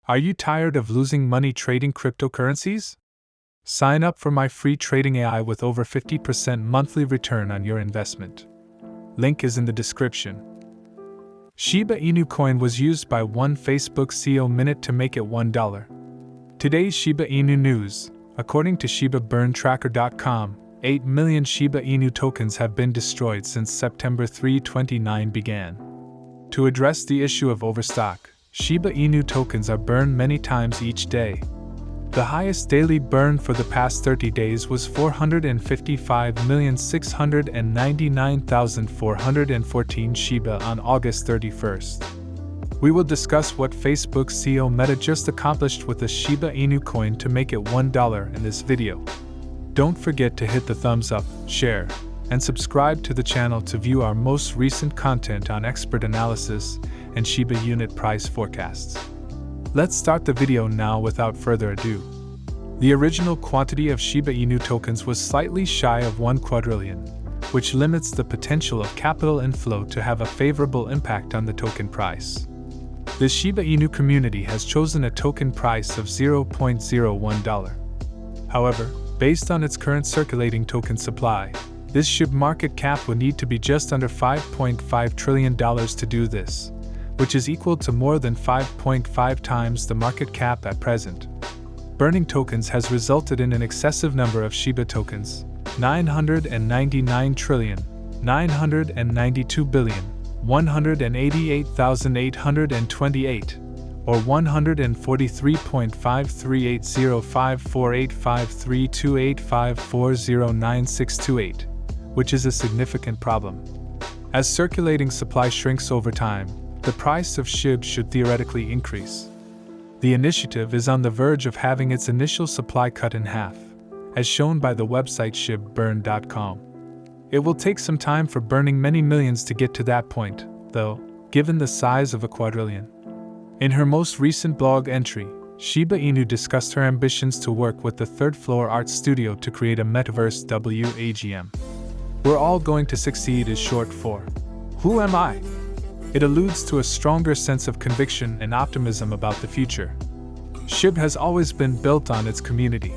Are you tired of losing money trading cryptocurrencies? Sign up for my free trading AI with over 50% monthly return on your investment. Link is in the description. Shiba Inu Coin was used by one Facebook CEO minute to make it $1. Today's Shiba Inu news. According to ShibaBurnTracker.com, 8 million Shiba Inu tokens have been destroyed since September 3, 2009 began. To address the issue of overstock, Shiba Inu tokens are burned many times each day. The highest daily burn for the past 30 days was 455,699,414 Shiba on August 31st. We will discuss what Facebook CEO Meta just accomplished with the Shiba Inu coin to make it $1 in this video. Don't forget to hit the thumbs up, share, and subscribe to the channel to view our most recent content on expert analysis and Shiba unit price forecasts. Let's start the video now without further ado. The original quantity of Shiba Inu tokens was slightly shy of 1 quadrillion, which limits the potential of capital inflow to have a favorable impact on the token price. The Shiba Inu community has chosen a token price of $0.01. However, based on its current circulating token supply, this SHIB market cap would need to be just under $5.5 trillion to do this, which is equal to more than 5.5 times the market cap at present. Burning tokens has resulted in an excessive number of Shiba tokens, 999,992,188,828, or 143.5380548532854096828, which is a significant problem. As circulating supply shrinks over time, the price of SHIB should theoretically increase. The initiative is on the verge of having its initial supply cut in half, as shown by the website shibburn.com. It will take some time for burning many millions to get to that point, though, given the size of a quadrillion. In her most recent blog entry, Shiba Inu discussed her ambitions to work with the Third Floor Art Studio to create a metaverse WAGM. We're all going to succeed is short for Who Am I? It alludes to a stronger sense of conviction and optimism about the future. SHIB has always been built on its community.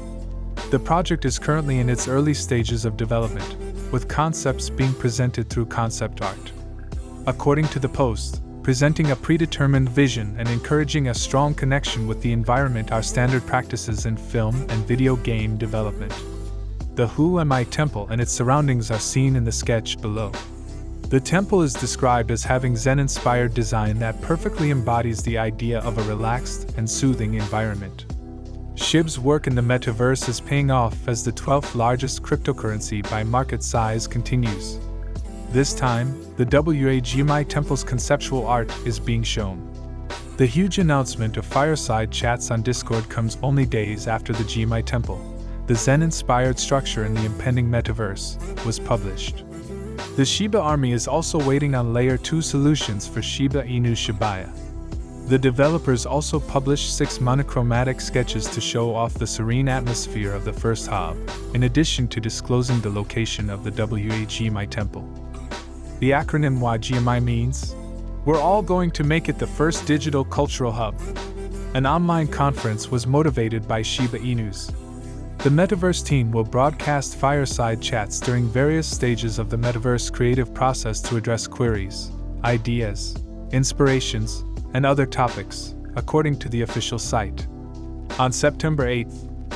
The project is currently in its early stages of development, with concepts being presented through concept art. According to the post, presenting a predetermined vision and encouraging a strong connection with the environment are standard practices in film and video game development. The Who Am I temple and its surroundings are seen in the sketch below. The temple is described as having Zen-inspired design that perfectly embodies the idea of a relaxed and soothing environment. SHIB's work in the metaverse is paying off as the 12th largest cryptocurrency by market size continues. This time, the WAGMI temple's conceptual art is being shown. The huge announcement of fireside chats on Discord comes only days after the GMI temple, the Zen-inspired structure in the impending metaverse, was published. The Shiba Army is also waiting on Layer 2 solutions for Shiba Inu Shibuya. The developers also published 6 monochromatic sketches to show off the serene atmosphere of the first hub, in addition to disclosing the location of the WAGMI temple. The acronym WAGMI means, We're all going to make it the first digital cultural hub. An online conference was motivated by Shiba Inus. The Metaverse team will broadcast fireside chats during various stages of the Metaverse creative process to address queries, ideas, inspirations, and other topics, according to the official site. On September 8,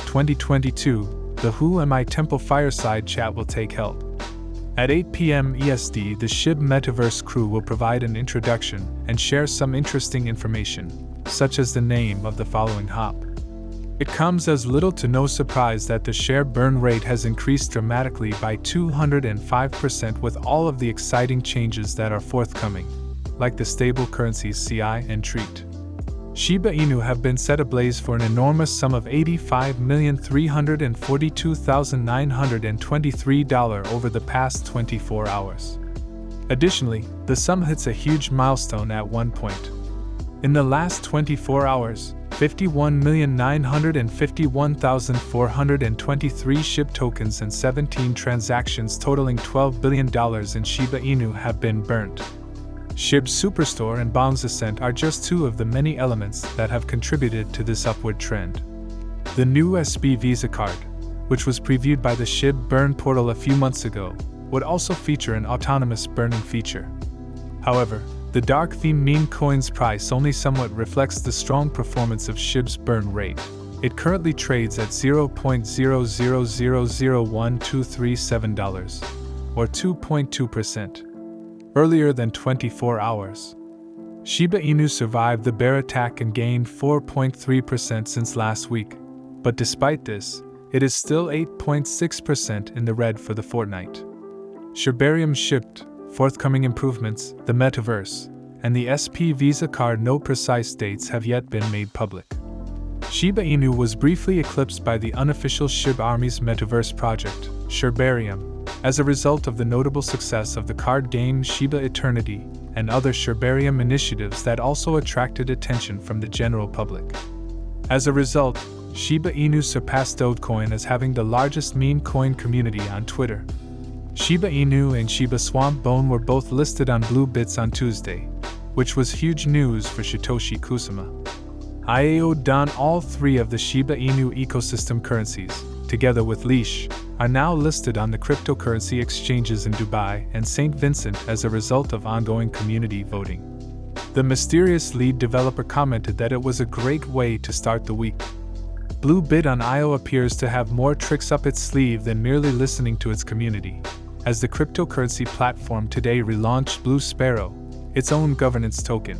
2022, the Who Am I Temple fireside chat will take help. At 8 p.m. EST, the SHIB Metaverse crew will provide an introduction and share some interesting information, such as the name of the following hop. It comes as little to no surprise that the share burn rate has increased dramatically by 205% with all of the exciting changes that are forthcoming, like the stable currencies CI and Treat. Shiba Inu have been set ablaze for an enormous sum of $85,342,923 over the past 24 hours. Additionally, the sum hits a huge milestone at one point. In the last 24 hours, 51,951,423 SHIB tokens and 17 transactions totaling $12 billion in Shiba Inu have been burnt. Shib's Superstore and Bond's ascent are just two of the many elements that have contributed to this upward trend. The new SB Visa card, which was previewed by the Shib Burn portal a few months ago, would also feature an autonomous burning feature. However, the dark theme meme coin's price only somewhat reflects the strong performance of Shib's burn rate. It currently trades at $0.000012337, or 2.2%, earlier than 24 hours. Shiba Inu survived the bear attack and gained 4.3% since last week, but despite this, it is still 8.6% in the red for the fortnight. Shibarium shipped, forthcoming improvements, the metaverse, and the SP Visa card. No precise dates have yet been made public. Shiba Inu was briefly eclipsed by the unofficial Shib Army's metaverse project, Shibarium, as a result of the notable success of the card game Shiba Eternity and other Shibarium initiatives that also attracted attention from the general public. As a result, Shiba Inu surpassed Dogecoin as having the largest meme coin community on Twitter. Shiba Inu and Shibaswap Bone were both listed on Blue Bits on Tuesday, which was huge news for Satoshi Kusama. IAO. All three of the Shiba Inu ecosystem currencies, together with Leash, are now listed on the cryptocurrency exchanges in Dubai and St. Vincent as a result of ongoing community voting. The mysterious lead developer commented that it was a great way to start the week. Blue Bit on IO appears to have more tricks up its sleeve than merely listening to its community, as the cryptocurrency platform today relaunched Blue Sparrow, its own governance token.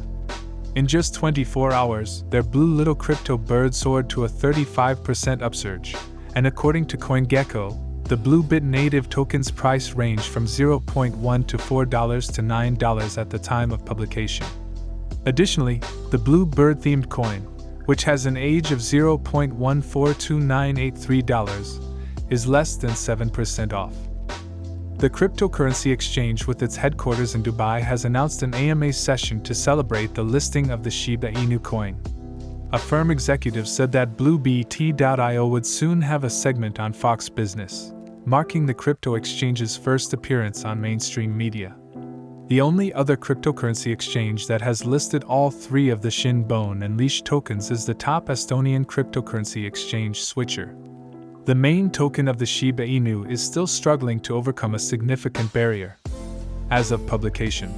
In just 24 hours, their blue little crypto bird soared to a 35% upsurge, and according to CoinGecko, the Blue Bit native token's price ranged from $0.1 to $4 to $9 at the time of publication. Additionally, the Blue Bird themed coin, which has an age of $0.1429883, is less than 7% off. The cryptocurrency exchange with its headquarters in Dubai has announced an AMA session to celebrate the listing of the Shiba Inu coin. A firm executive said that BlueBT.io would soon have a segment on Fox Business, marking the crypto exchange's first appearance on mainstream media. The only other cryptocurrency exchange that has listed all three of the Shin Bone and Leash tokens is the top Estonian cryptocurrency exchange Switcher. The main token of the Shiba Inu is still struggling to overcome a significant barrier. As of publication,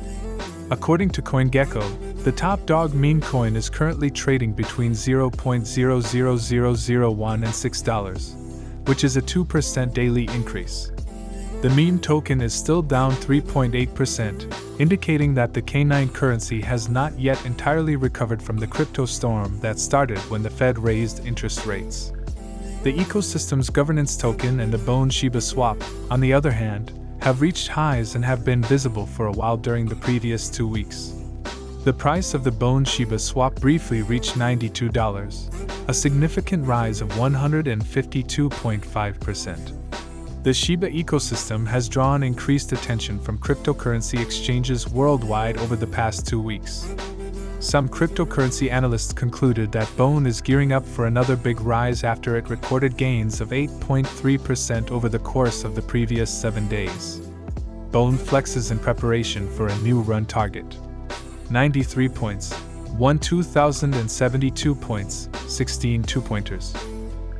according to CoinGecko, the top dog meme coin is currently trading between $0.00001 and $6, which is a 2% daily increase. The meme token is still down 3.8%, indicating that the K9 currency has not yet entirely recovered from the crypto storm that started when the Fed raised interest rates. The ecosystem's governance token and the Bone Shibaswap, on the other hand, have reached highs and have been visible for a while during the previous 2 weeks. The price of the Bone Shibaswap briefly reached $92, a significant rise of 152.5%. The Shiba ecosystem has drawn increased attention from cryptocurrency exchanges worldwide over the past 2 weeks. Some cryptocurrency analysts concluded that Bone is gearing up for another big rise after it recorded gains of 8.3% over the course of the previous 7 days. Bone flexes in preparation for a new run target. 93 points, 2,072 points, 16 two-pointers.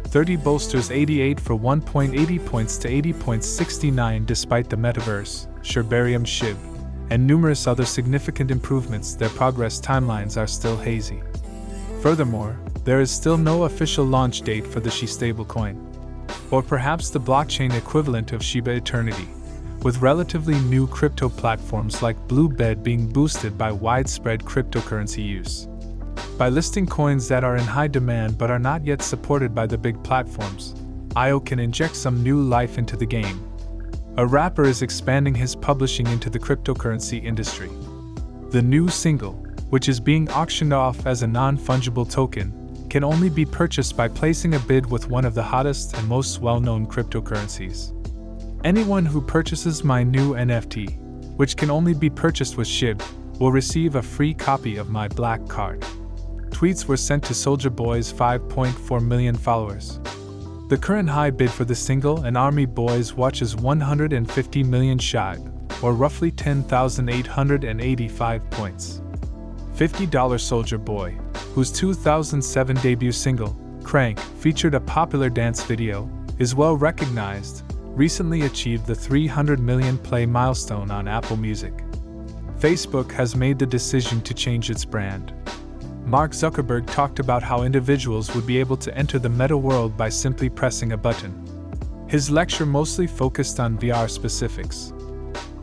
30 bolsters 88 for 1.80 points to 80.69 despite the metaverse, Shibarium Shib, and numerous other significant improvements. Their progress timelines are still hazy. Furthermore, there is still no official launch date for the Shi stablecoin, or perhaps the blockchain equivalent of Shiba Eternity, with relatively new crypto platforms like Bluebed being boosted by widespread cryptocurrency use. By listing coins that are in high demand but are not yet supported by the big platforms, IO can inject some new life into the game. A rapper is expanding his publishing into the cryptocurrency industry. The new single, which is being auctioned off as a non-fungible token, can only be purchased by placing a bid with one of the hottest and most well-known cryptocurrencies. Anyone who purchases my new NFT, which can only be purchased with Shib, will receive a free copy of my black card. Tweets were sent to Soulja Boy's 5.4 million followers. The current high bid for the single and Army Boys Watch's 150 million Shib, or roughly 10,885 points. $50 Soldier Boy, whose 2007 debut single, Crank, featured a popular dance video, is well recognized, recently achieved the 300 million play milestone on Apple Music. Facebook has made the decision to change its brand. Mark Zuckerberg talked about how individuals would be able to enter the meta world by simply pressing a button. His lecture mostly focused on VR specifics.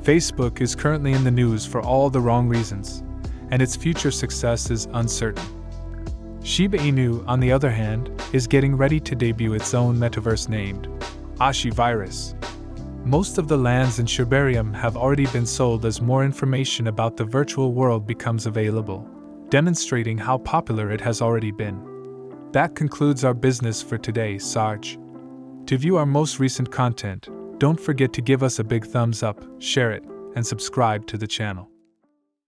Facebook is currently in the news for all the wrong reasons, and its future success is uncertain. Shiba Inu, on the other hand, is getting ready to debut its own metaverse named Ashivirus. Most of the lands in Shibarium have already been sold as more information about the virtual world becomes available, demonstrating how popular it has already been. That concludes our business for today, Sarge. To view our most recent content, don't forget to give us a big thumbs up, share it, and subscribe to the channel.